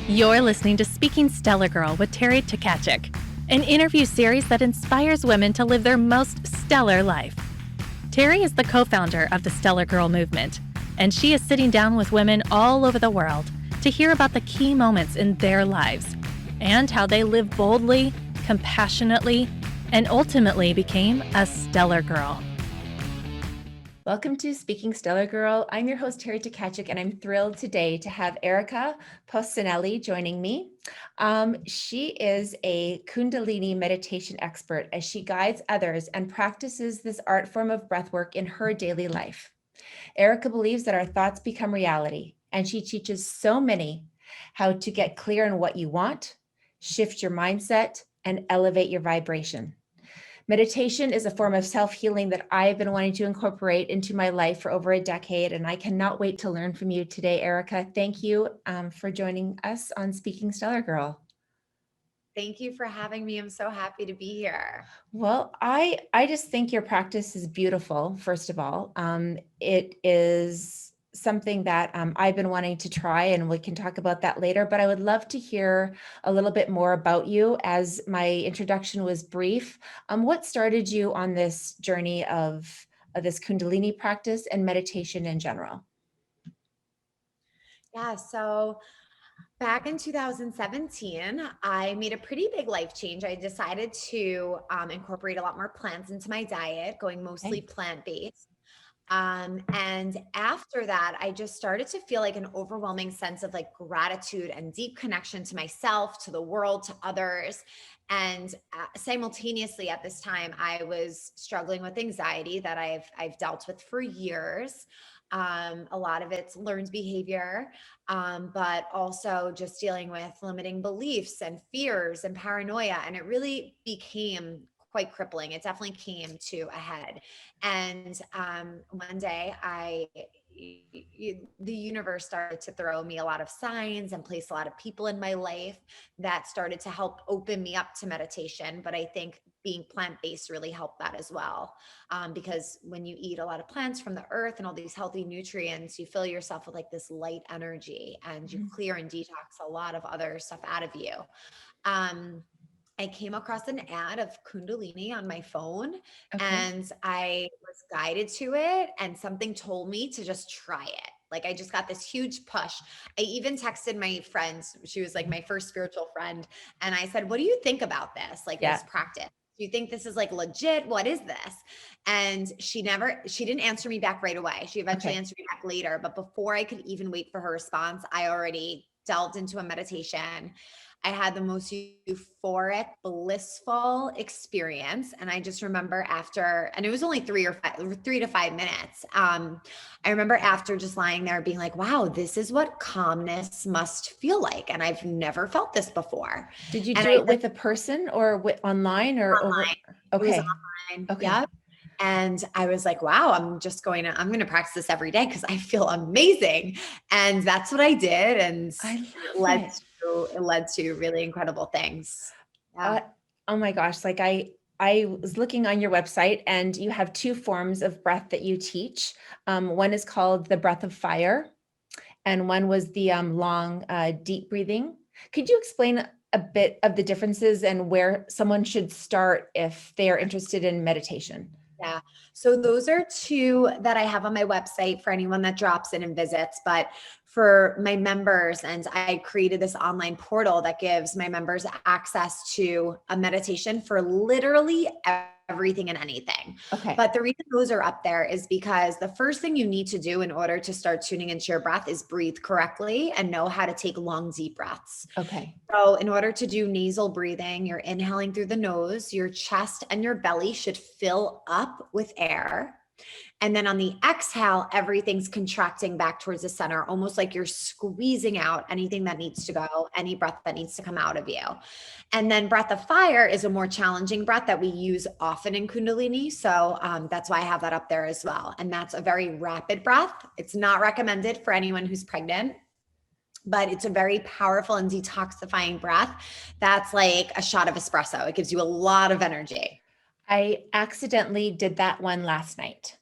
You're listening to Speaking Stellar Girl with Teri an interview series that inspires women to live their most stellar life. Teri is the co-founder of the Stellar Girl movement, and she is sitting down with women all over the world to hear about the key moments in their lives and how they live boldly, compassionately, and ultimately became a stellar girl. Welcome to Speaking Stellar Girl. I'm your host, Teri, and I'm thrilled today to have Erika Polsinelli joining me. She is a Kundalini meditation expert as she guides others and practices this art form of breathwork in her daily life. Erika believes that our thoughts become reality, and she teaches so many how to get clear on what you want, shift your mindset, and elevate your vibration. Meditation is a form of self-healing that I've been wanting to incorporate into my life for over a decade, and I cannot wait to learn from you today, Erika. Thank you for joining us on Speaking Stellar Girl. Thank you for having me. I'm so happy to be here. Well, I just think your practice is beautiful, first of all. It is something that I've been wanting to try, and we can talk about that later, but I would love to hear a little bit more about you, as my introduction was brief. What started you on this journey of this Kundalini practice and meditation in general? Yeah, so back in 2017, I made a pretty big life change. I decided to incorporate a lot more plants into my diet, going mostly plant-based. And after that, I just started to feel like an overwhelming sense of like gratitude and deep connection to myself, to the world, to others. And simultaneously at this time, I was struggling with anxiety that I've dealt with for years. A lot of it's learned behavior, but also just dealing with limiting beliefs and fears and paranoia. And it really became quite crippling. It definitely came to a head. And one day the universe started to throw me a lot of signs and place a lot of people in my life that started to help open me up to meditation. But I think being plant-based really helped that as well. Because when you eat a lot of plants from the earth and all these healthy nutrients, you fill yourself with like this light energy, and you clear and detox a lot of other stuff out of you. I came across an ad of Kundalini on my phone, and I was guided to it, and something told me to just try it. Like I just got this huge push. I even texted my friend. She was like my first spiritual friend. And I said, what do you think about this? Like this practice? Do you think this is like legit? What is this? And she didn't answer me back right away. She eventually answered me back later. But before I could even wait for her response, I already delved into a meditation. I had the most euphoric, blissful experience. And I just remember after, and it was only 3 to 5 minutes. I remember after just lying there being like, wow, this is what calmness must feel like. And I've never felt this before. Did you do it with a person or online or online? It was online. Okay. Yep. And I was like, wow, I'm going to practice this every day because I feel amazing. And that's what I did. And it led to really incredible things. Yeah. Oh my gosh. Like I was looking on your website, and you have 2 forms of breath that you teach. One is called the breath of fire, and one was the long, deep breathing. Could you explain a bit of the differences and where someone should start if they are interested in meditation? Yeah. So those are 2 that I have on my website for anyone that drops in and visits. But for my members, and I created this online portal that gives my members access to a meditation for literally everything and anything. Okay. But the reason those are up there is because the first thing you need to do in order to start tuning into your breath is breathe correctly and know how to take long, deep breaths. Okay. So in order to do nasal breathing, you're inhaling through the nose, your chest and your belly should fill up with air. And then on the exhale, everything's contracting back towards the center, almost like you're squeezing out anything that needs to go, any breath that needs to come out of you. And then breath of fire is a more challenging breath that we use often in Kundalini. So that's why I have that up there as well. And that's a very rapid breath. It's not recommended for anyone who's pregnant, but it's a very powerful and detoxifying breath. That's like a shot of espresso. It gives you a lot of energy. I accidentally did that one last night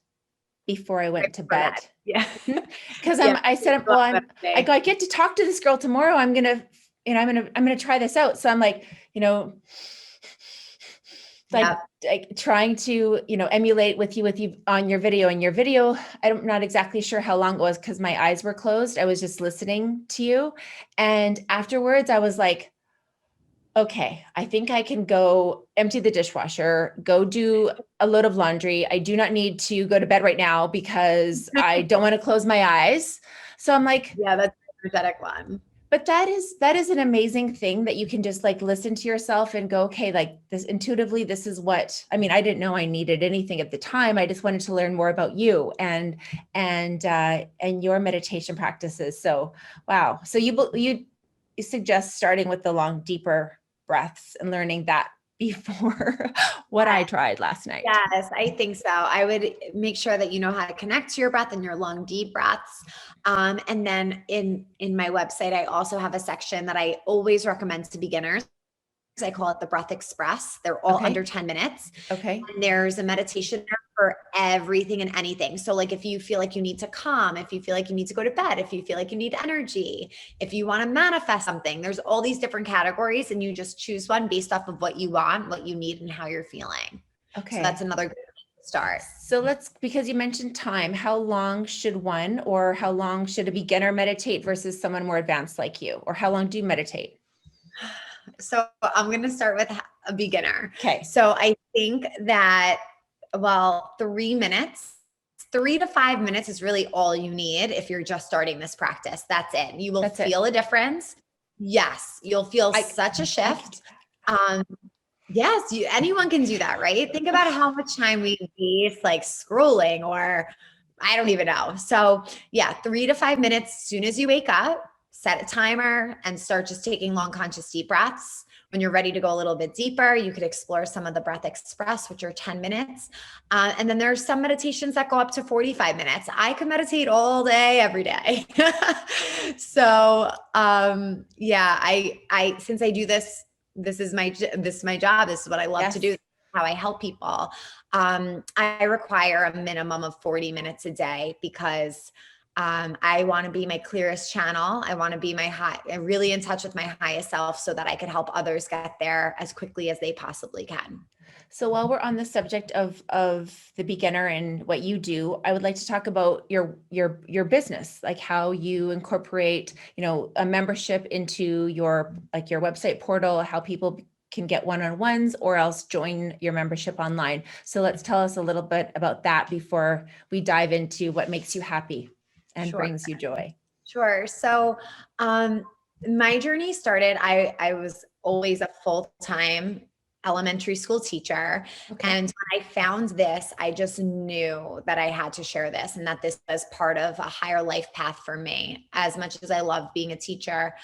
before I went to bed. Yeah. Because I said, well, I get to talk to this girl tomorrow. I'm going to I'm going to try this out. So I'm like, like trying to, emulate with you on your video, and your video, I'm not exactly sure how long it was because my eyes were closed. I was just listening to you. And afterwards I was like, okay, I think I can go empty the dishwasher, go do a load of laundry. I do not need to go to bed right now because I don't want to close my eyes. So I'm like, yeah, that's the energetic one. but that is an amazing thing that you can just like listen to yourself and go, okay, like this intuitively, this is what, I mean, I didn't know I needed anything at the time. I just wanted to learn more about you and your meditation practices. So, wow. So you suggest starting with the long, deeper breaths and learning that before what I tried last night. Yes, I think so. I would make sure that you know how to connect to your breath and your long, deep breaths. And then in my website, I also have a section that I always recommend to beginners. I call it the Breath Express. They're all under 10 minutes. Okay. And there's a meditation there for everything and anything. So like if you feel like you need to calm, if you feel like you need to go to bed, if you feel like you need energy, if you want to manifest something, there's all these different categories and you just choose one based off of what you want, what you need, and how you're feeling. Okay. So that's another good start. So because you mentioned time, how long should one, or how long should a beginner meditate versus someone more advanced like you? Or how long do you meditate? So I'm going to start with a beginner. Okay. So I think that, 3 minutes, 3 to 5 minutes is really all you need if you're just starting this practice. That's it. You will feel a difference. Yes. You'll feel such a shift. Yes, anyone can do that, right? Think about how much time we waste like scrolling, or I don't even know. So yeah, 3 to 5 minutes as soon as you wake up. Set a timer and start just taking long, conscious, deep breaths. When you're ready to go a little bit deeper, you could explore some of the Breath Express, which are 10 minutes. And then there's some meditations that go up to 45 minutes. I could meditate all day, every day. So I since I do this, this is my job. This is what I love to do. How I help people. I require a minimum of 40 minutes a day because I want to be my clearest channel. I want to be really in touch with my highest self so that I can help others get there as quickly as they possibly can. So while we're on the subject of the beginner and what you do, I would like to talk about your business, like how you incorporate, a membership into your website portal, how people can get one-on-ones or else join your membership online. So let's tell us a little bit about that before we dive into what makes you happy and brings you joy. Sure. So my journey started, I was always a full-time elementary school teacher. Okay. And when I found this, I just knew that I had to share this and that this was part of a higher life path for me. As much as I love being a teacher,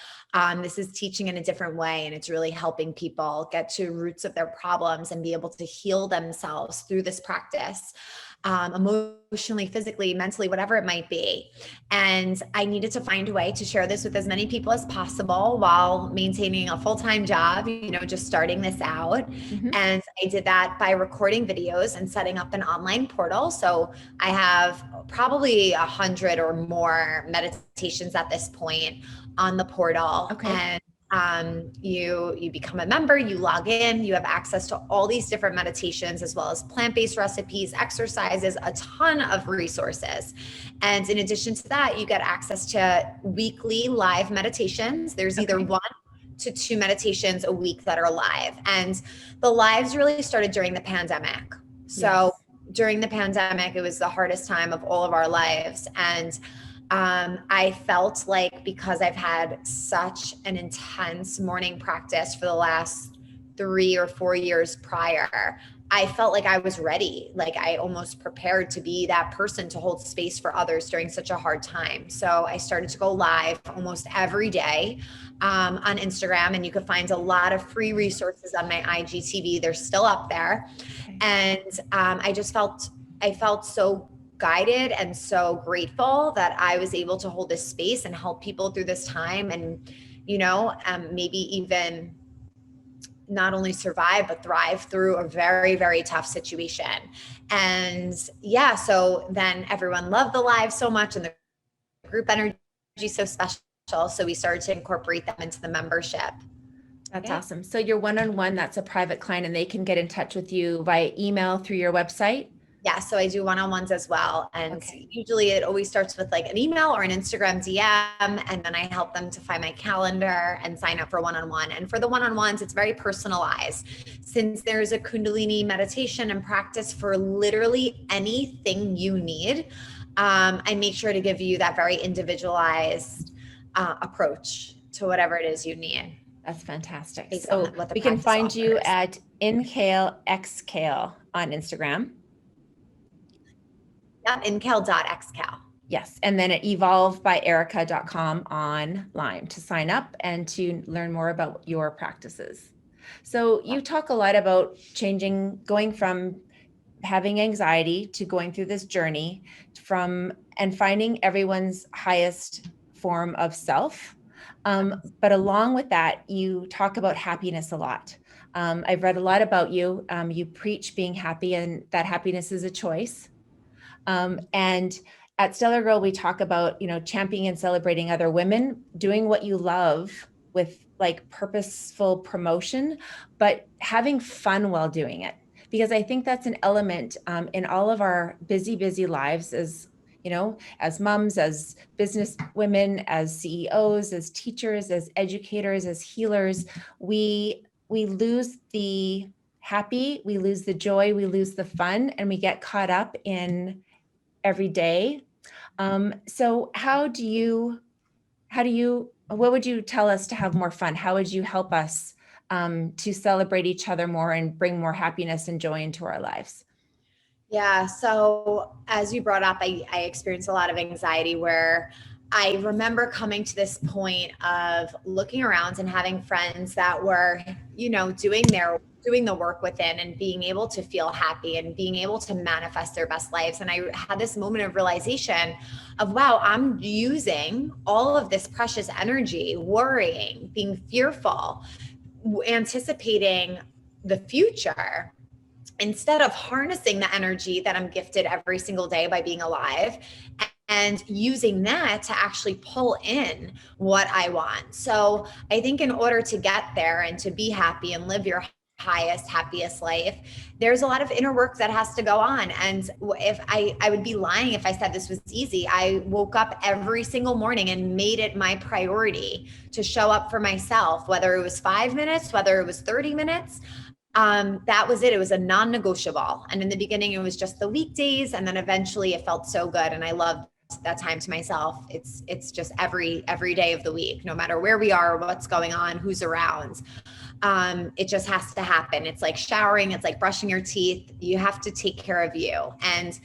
this is teaching in a different way. And it's really helping people get to roots of their problems and be able to heal themselves through this practice. Emotionally, physically, mentally, whatever it might be. And I needed to find a way to share this with as many people as possible while maintaining a full-time job, just starting this out. Mm-hmm. And I did that by recording videos and setting up an online portal. So I have probably 100 or more meditations at this point on the portal. Okay. And you become a member, you log in, you have access to all these different meditations, as well as plant-based recipes, exercises, a ton of resources. And in addition to that, you get access to weekly live meditations. There's either 1 to 2 meditations a week that are live. And the lives really started during the pandemic. So during the pandemic, it was the hardest time of all of our lives. And I felt like because I've had such an intense morning practice for the last 3 or 4 years prior, I felt like I was ready. Like I almost prepared to be that person to hold space for others during such a hard time. So I started to go live almost every day on Instagram, and you can find a lot of free resources on my IGTV. They're still up there. Okay. And I felt so guided and so grateful that I was able to hold this space and help people through this time and, maybe even not only survive, but thrive through a very, very tough situation. And so then everyone loved the live so much and the group energy so special So we started to incorporate them into the membership. That's awesome. So your one-on-one, that's a private client and they can get in touch with you via email through your website? Yeah, so I do one-on-ones as well. And usually it always starts with like an email or an Instagram DM. And then I help them to find my calendar and sign up for one-on-one. And for the one-on-ones, it's very personalized. Since there's a Kundalini meditation and practice for literally anything you need, I make sure to give you that very individualized approach to whatever it is you need. That's fantastic. Based So on what the we can practice find you offers. at Inhale Exhale on Instagram. Yeah, incal.xcal. Yes. And then at evolvebyerika.com online to sign up and to learn more about your practices. So you talk a lot about going from having anxiety to going through this journey and finding everyone's highest form of self. But along with that, you talk about happiness a lot. I've read a lot about you. You preach being happy and that happiness is a choice. And at Stellar Girl, we talk about, championing and celebrating other women, doing what you love with like purposeful promotion, but having fun while doing it. Because I think that's an element in all of our busy, busy lives as moms, as business women, as CEOs, as teachers, as educators, as healers, we lose the happy, we lose the joy, we lose the fun, and we get caught up in every day. So what would you tell us to have more fun? How would you help us to celebrate each other more and bring more happiness and joy into our lives? Yeah. So as you brought up, I experienced a lot of anxiety where I remember coming to this point of looking around and having friends that were, doing the work within and being able to feel happy and being able to manifest their best lives. And I had this moment of realization of, wow, I'm using all of this precious energy, worrying, being fearful, anticipating the future, instead of harnessing the energy that I'm gifted every single day by being alive and using that to actually pull in what I want. So I think in order to get there and to be happy and live your highest, happiest life, there's a lot of inner work that has to go on. And if I would be lying if I said this was easy. I woke up every single morning and made it my priority to show up for myself, whether it was 5 minutes, whether it was 30 minutes. That was it. It was a non-negotiable. And in the beginning, it was just the weekdays. And then eventually it felt so good. And I loved that time to myself. It's just every day of the week, no matter where we are, what's going on, who's around. It just has to happen. It's like showering. It's like brushing your teeth. You have to take care of you. And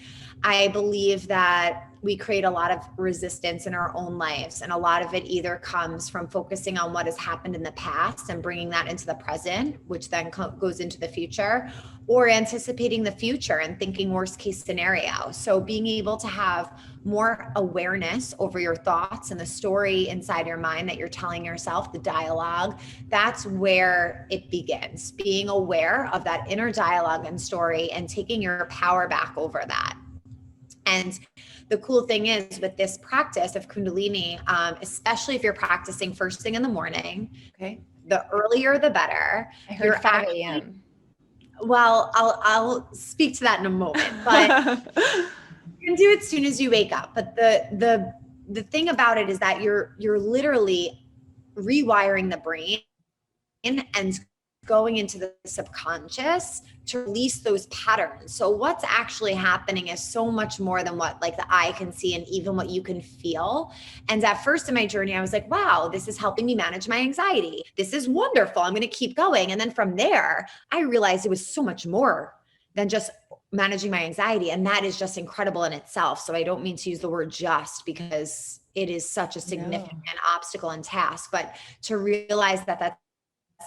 I believe that we create a lot of resistance in our own lives. And a lot of it either comes from focusing on what has happened in the past and bringing that into the present, which then goes into the future, or anticipating the future and thinking worst case scenario. So being able to have more awareness over your thoughts and the story inside your mind that you're telling yourself, the dialogue, that's where it begins. Being aware of that inner dialogue and story and taking your power back over that. And the cool thing is with this practice of Kundalini, especially if you're practicing first thing in the morning, okay, the earlier the better. I heard 5 a.m. Well, I'll speak to that in a moment, but you can do it as soon as you wake up. But the thing about it is that you're literally rewiring the brain and going into the subconscious to release those patterns. So what's actually happening is so much more than what like the eye can see and even what you can feel. And at first in my journey, I was like, wow, this is helping me manage my anxiety. This is wonderful. I'm going to keep going. And then from there, I realized it was so much more than just managing my anxiety. And that is just incredible in itself. So I don't mean to use the word just because it is such a significant obstacle and task, but to realize that that's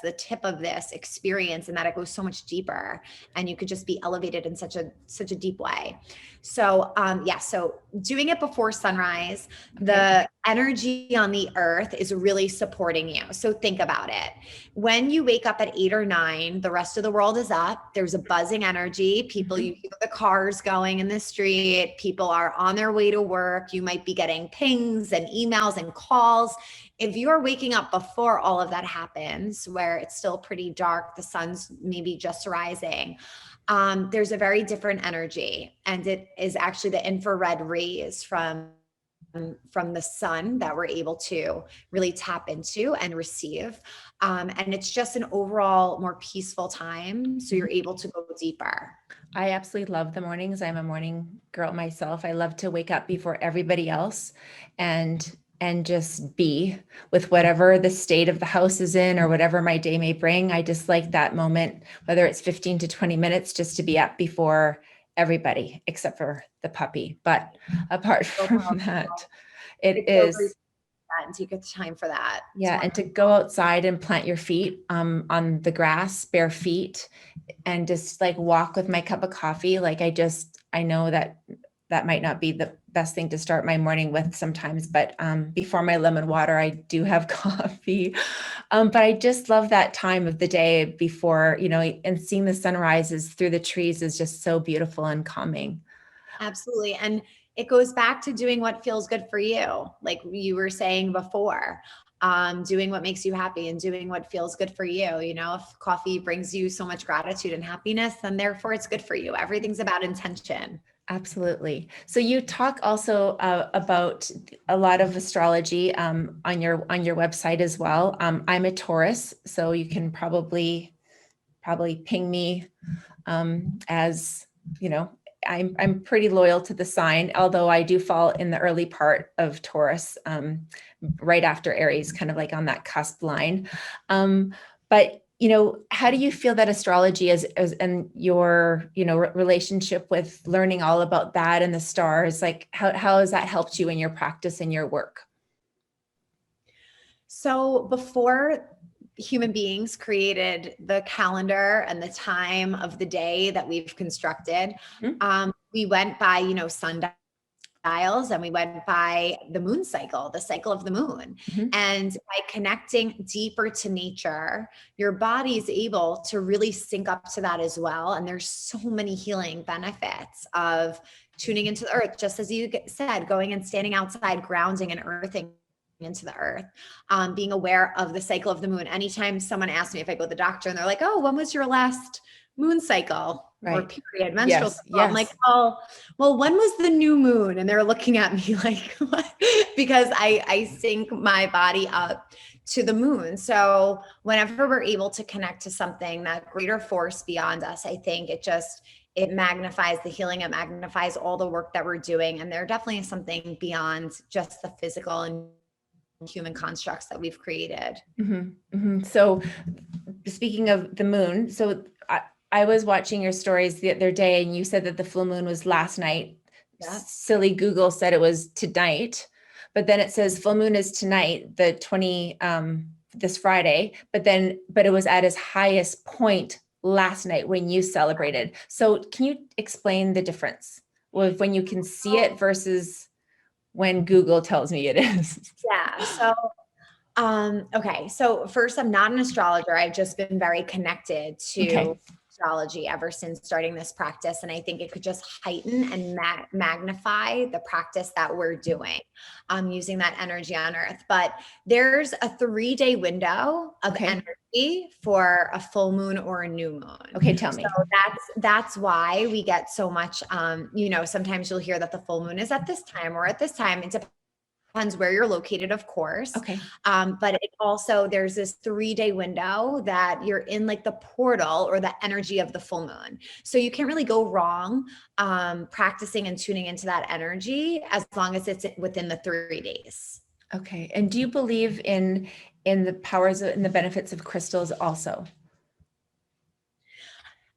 the tip of this experience and that it goes so much deeper and you could just be elevated in such a deep way. So so doing it before sunrise, I energy on the earth is really supporting you. So think about it. When you wake up at 8 or 9, the rest of the world is up. There's a buzzing energy. People, you hear the cars going in the street. People are on their way to work. You might be getting pings and emails and calls. If you're waking up before all of that happens, where it's still pretty dark, the sun's maybe just rising, there's a very different energy. And it is actually the infrared rays from the sun that we're able to really tap into and receive. And it's just an overall more peaceful time. So you're able to go deeper. I absolutely love the mornings. I'm a morning girl myself. I love to wake up before everybody else and just be with whatever the state of the house is in or whatever my day may bring. I just like that moment, whether it's 15 to 20 minutes, just to be up before everybody except for the puppy. But apart from that, it is. And take the time for that. Yeah. And to go outside and plant your feet on the grass, bare feet, and just like walk with my cup of coffee. Like I know that might not be the best thing to start my morning with sometimes, but before my lemon water, I do have coffee. But I just love that time of the day before, and seeing the sunrises through the trees is just so beautiful and calming. Absolutely. And it goes back to doing what feels good for you. Like you were saying before, doing what makes you happy and doing what feels good for you. If coffee brings you so much gratitude and happiness, then therefore it's good for you. Everything's about intention. Absolutely. So you talk also about a lot of astrology on your website as well. I'm a Taurus, so you can probably ping me as I'm pretty loyal to the sign, although I do fall in the early part of Taurus, right after Aries, kind of like on that cusp line. But how do you feel that astrology is and your, relationship with learning all about that and the stars, like how has that helped you in your practice and your work? So before human beings created the calendar and the time of the day that we've constructed, we went by, sundials, and we went by the moon cycle, the cycle of the moon. And by connecting deeper to nature, your body is able to really sync up to that as well. And there's so many healing benefits of tuning into the earth, just as you said, going and standing outside, grounding and earthing into the earth, being aware of the cycle of the moon. Anytime someone asks me if I go to the doctor and they're like, "Oh, when was your last moon cycle?" Right. Or period, menstrual cycle. Yes. I'm like, "Oh, well, when was the new moon?" And they're looking at me like, what? Because I sync my body up to the moon. So whenever we're able to connect to something, that greater force beyond us, I think it magnifies the healing. It magnifies all the work that we're doing. And there definitely is something beyond just the physical and human constructs that we've created. So speaking of the moon, so I was watching your stories the other day and you said that the full moon was last night. Yeah. Silly Google said it was tonight, but then it says full moon is tonight, the 20, this Friday, but it was at its highest point last night when you celebrated. So can you explain the difference with when you can see it versus when Google tells me it is? Yeah. So, okay. So first, I'm not an astrologer. I've just been very connected to astrology ever since starting this practice. And I think it could just heighten and magnify the practice that we're doing, using that energy on earth. But there's a 3-day window of energy for a full moon or a new moon. Okay. Tell me. So that's why we get so much, sometimes you'll hear that the full moon is at this time or at this time. It depends where you're located, of course. Okay. But it also, there's this 3-day window that you're in, like the portal or the energy of the full moon. So you can't really go wrong practicing and tuning into that energy as long as it's within the 3 days. Okay. And do you believe in the powers and the benefits of crystals also?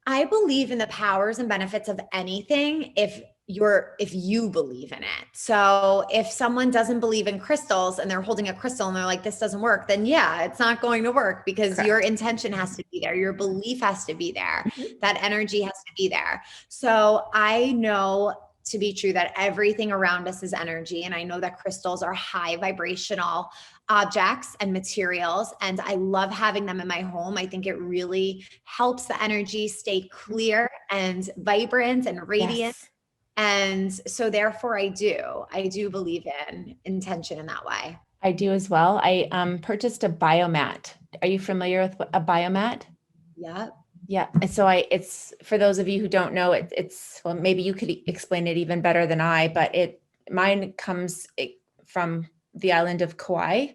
I believe in the powers and benefits of anything if you believe in it. So if someone doesn't believe in crystals and they're holding a crystal and they're like, this doesn't work, then yeah, it's not going to work because your intention has to be there. Your belief has to be there. That energy has to be there. So I know to be true that everything around us is energy. And I know that crystals are high vibrational objects and materials, and I love having them in my home. I think it really helps the energy stay clear and vibrant and radiant. Yes, And so therefore I do believe in intention in that way. I do as well. I purchased a biomat. Are you familiar with a biomat? Yep. Yeah. And so it's for those of you who don't know, well, maybe you could explain it even better than I, but mine comes from the island of Kauai,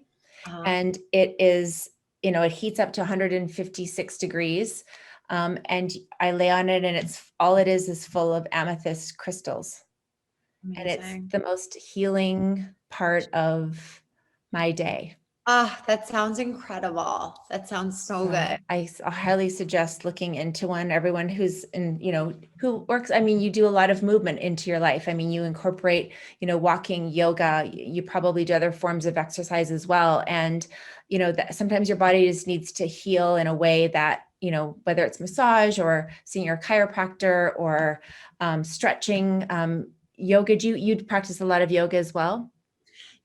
and it is, it heats up to 156 degrees. And I lay on it, and all it is full of amethyst crystals. Amazing. And it's the most healing part of my day. That sounds incredible. That sounds so good. I highly suggest looking into one. Everyone who's who works, I mean, you do a lot of movement into your life. I mean, you incorporate, walking, yoga, you probably do other forms of exercise as well. And, that sometimes your body just needs to heal in a way that, whether it's massage or seeing your chiropractor or stretching, yoga. You'd practice a lot of yoga as well?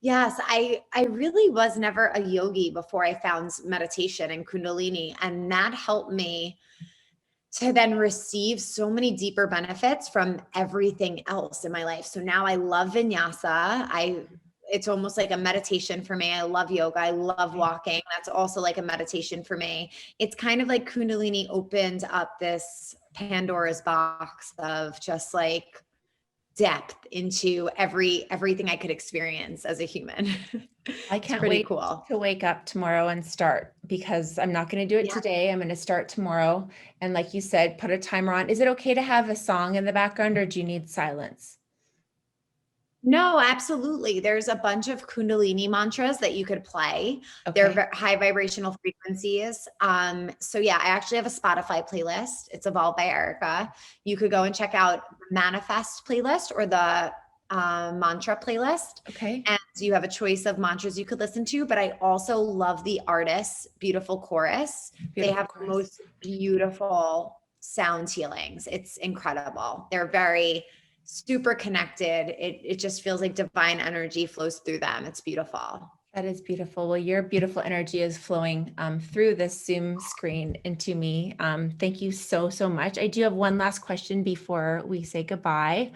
Yes, I really was never a yogi before I found meditation and Kundalini, and that helped me to then receive so many deeper benefits from everything else in my life. So now I love vinyasa. It's almost like a meditation for me. I love yoga. I love walking. That's also like a meditation for me. It's kind of like Kundalini opened up this Pandora's box of just like depth into everything I could experience as a human. I can't wait cool to wake up tomorrow and start, because I'm not going to do it today. I'm going to start tomorrow. And like you said, put a timer on. Is it okay to have a song in the background, or do you need silence? No, absolutely. There's a bunch of Kundalini mantras that you could play. Okay. They're high vibrational frequencies. So yeah, I actually have a Spotify playlist. It's Evolved by Erika. You could go and check out the Manifest playlist or the mantra playlist. Okay. And you have a choice of mantras you could listen to, but I also love the artists' beautiful chorus. They have the most beautiful sound healings. It's incredible. They're very super connected. It just feels like divine energy flows through them. It's beautiful. That is beautiful. Well, your beautiful energy is flowing through this Zoom screen into me. Thank you so, so much. I do have one last question before we say goodbye,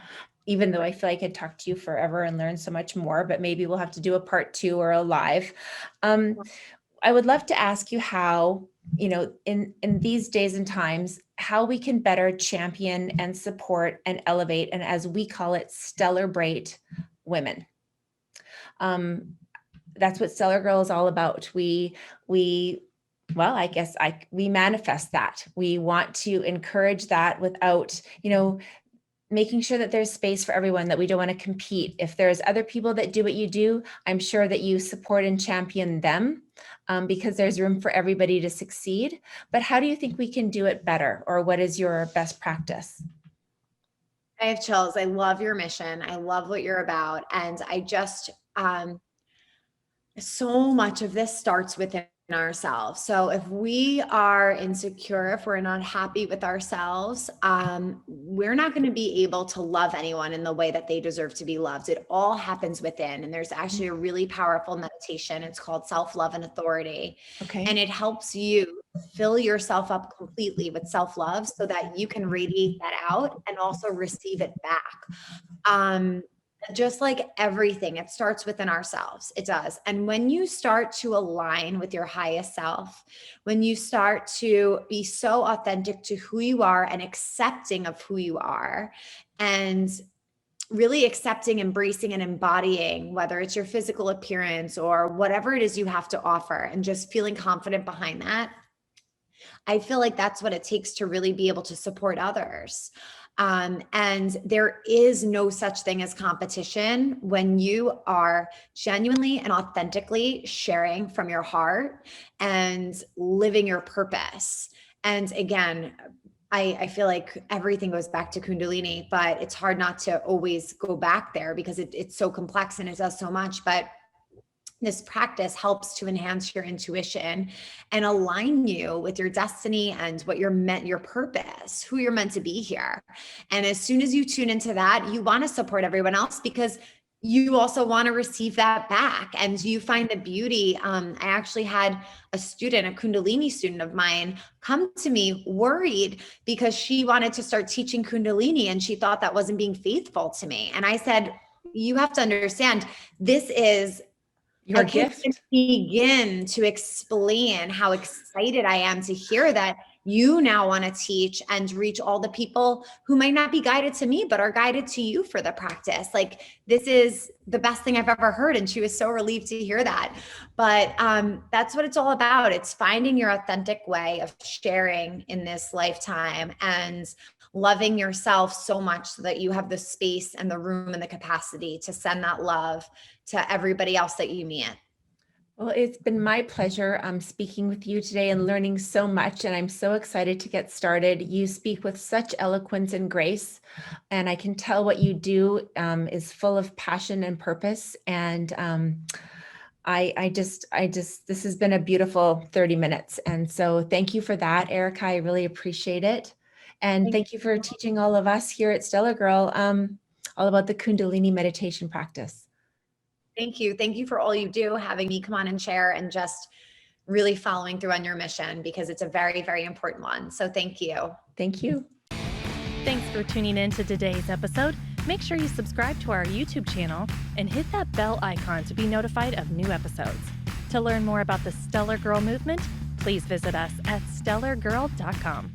even though I feel like I could talk to you forever and learn so much more, but maybe we'll have to do a part 2 or a live. I would love to ask you how, in these days and times, how we can better champion and support and elevate, and as we call it, stellar-brate women. That's what Stellar Girl is all about. We manifest that. We want to encourage that without, making sure that there's space for everyone, that we don't want to compete. If there's other people that do what you do, I'm sure that you support and champion them, because there's room for everybody to succeed. But how do you think we can do it better? Or what is your best practice? I have chills. I love your mission. I love what you're about. And I just, so much of this starts within ourselves. So if we are insecure, if we're not happy with ourselves, we're not going to be able to love anyone in the way that they deserve to be loved. It all happens within. And there's actually a really powerful meditation. It's called Self-Love and Authority. Okay. And it helps you fill yourself up completely with self-love so that you can radiate that out and also receive it back. Just like everything, it starts within ourselves. It does. And when you start to align with your highest self, when you start to be so authentic to who you are and accepting of who you are, and really accepting, embracing, and embodying, whether it's your physical appearance or whatever it is you have to offer, and just feeling confident behind that, I feel like that's what it takes to really be able to support others. And there is no such thing as competition when you are genuinely and authentically sharing from your heart and living your purpose. And again, I feel like everything goes back to Kundalini, but it's hard not to always go back there because it's so complex and it does so much. But this practice helps to enhance your intuition and align you with your destiny and what you're meant, your purpose, who you're meant to be here. And as soon as you tune into that, you want to support everyone else because you also want to receive that back and you find the beauty. I actually had a student, a Kundalini student of mine, come to me worried because she wanted to start teaching Kundalini and she thought that wasn't being faithful to me. And I said, you have to understand, this is Your I can't gift. even begin to explain how excited I am to hear that you now want to teach and reach all the people who might not be guided to me, but are guided to you for the practice. Like, this is the best thing I've ever heard. And she was so relieved to hear that. But that's what it's all about. It's finding your authentic way of sharing in this lifetime and loving yourself so much so that you have the space and the room and the capacity to send that love to everybody else that you meet. Well, it's been my pleasure speaking with you today and learning so much, and I'm so excited to get started. You speak with such eloquence and grace, and I can tell what you do is full of passion and purpose. And this has been a beautiful 30 minutes. And so thank you for that, Erika. I really appreciate it. And thank you for teaching all of us here at Stellar Girl all about the Kundalini meditation practice. Thank you. Thank you for all you do, having me come on and share and just really following through on your mission because it's a very, very important one. So thank you. Thank you. Thanks for tuning in to today's episode. Make sure you subscribe to our YouTube channel and hit that bell icon to be notified of new episodes. To learn more about the Stellar Girl movement, please visit us at stellargirl.com.